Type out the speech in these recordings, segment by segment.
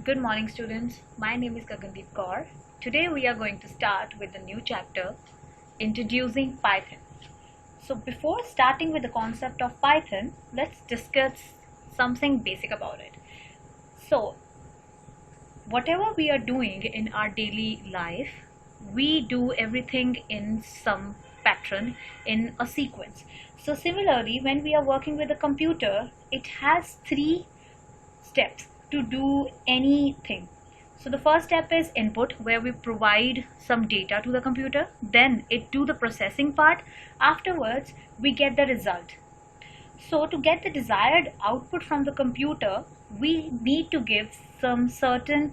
Good morning, students. My name is Gagandeep Kaur. Today we are going to start with a new chapter, Introducing Python. So before starting with the concept of Python, let's discuss something basic about it. So whatever we are doing in our daily life, we do everything in some pattern, in a sequence. So similarly, when we are working with a computer, it has three steps to do anything. So the first step is input, where we provide some data to the computer, then it do the processing part. Afterwards we get the result. So to get the desired output from the computer, we need to give some certain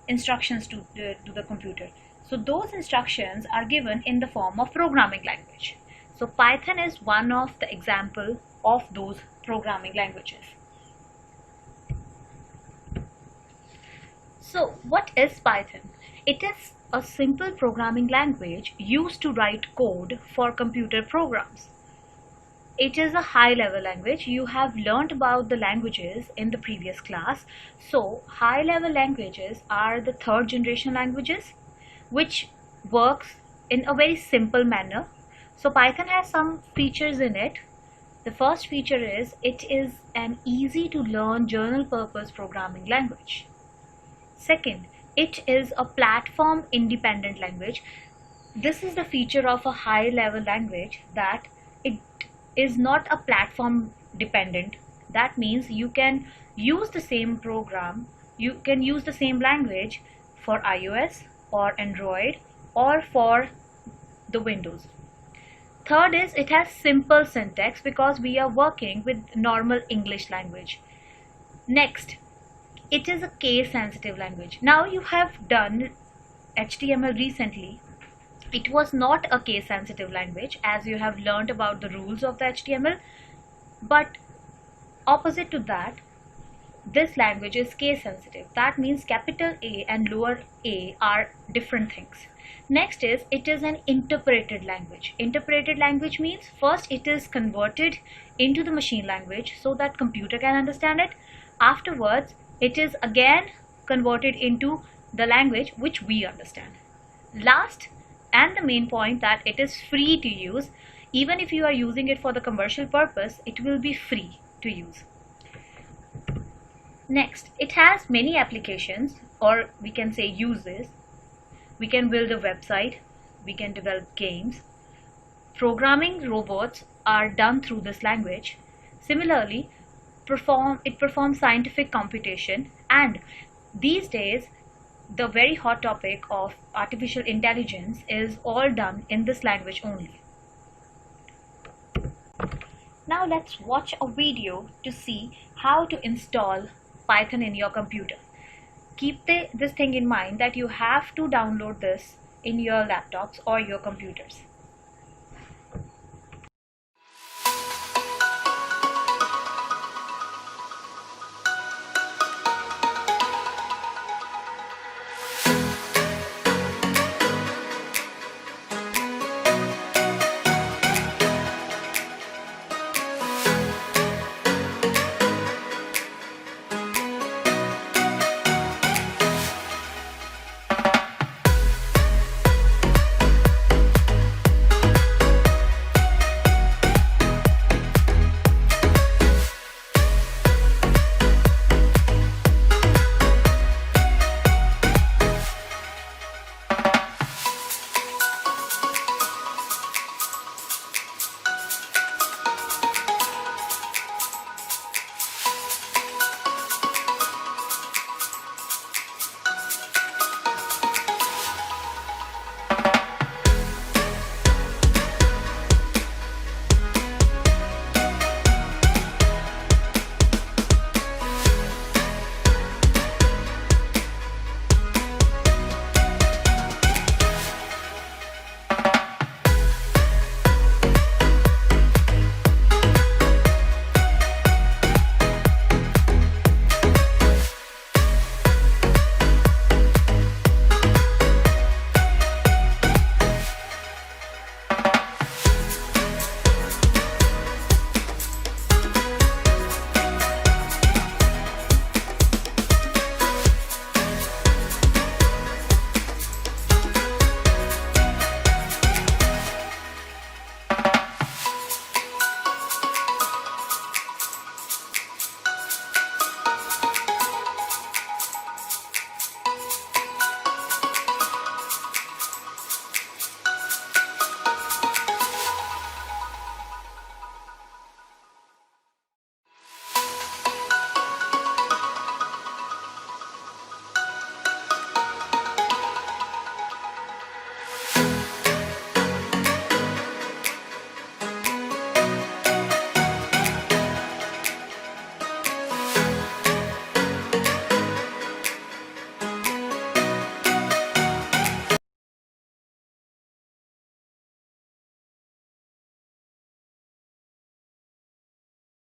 instructions to the computer. So those instructions are given in the form of programming language. So Python is one of the example of those programming languages. So what is Python? It is a simple programming language used to write code for computer programs. It is a high-level language. You have learned about the languages in the previous class. So high-level languages are the third generation languages which works in a very simple manner. So Python has some features in it. The first feature is it is an easy to learn general purpose programming language. Second, it is a platform independent language. This is the feature of a high level language, that it is not a platform dependent. That means you can use the same program, you can use the same language for iOS or Android or for the Windows. Third is it has simple syntax because we are working with normal English language. Next, it is a case sensitive language. Now you have done HTML recently. It was not a case sensitive language, as you have learned about the rules of the HTML, but opposite to that, this language is case sensitive. That means capital A and lower a are different things. Next is it is an interpreted language. Interpreted language means first it is converted into the machine language so that computer can understand it. Afterwards it is again converted into the language which we understand. Last and the main point, that it is free to use. Even if you are using it for the commercial purpose, it will be free to use. Next, it has many applications, or we can say uses. We can build a website, we can develop games. Programming robots are done through this language. Similarly, it performs scientific computation, and these days the very hot topic of artificial intelligence is all done in this language only. Now let's watch a video to see how to install Python in your computer. Keep this thing in mind that you have to download this in your laptops or your computers.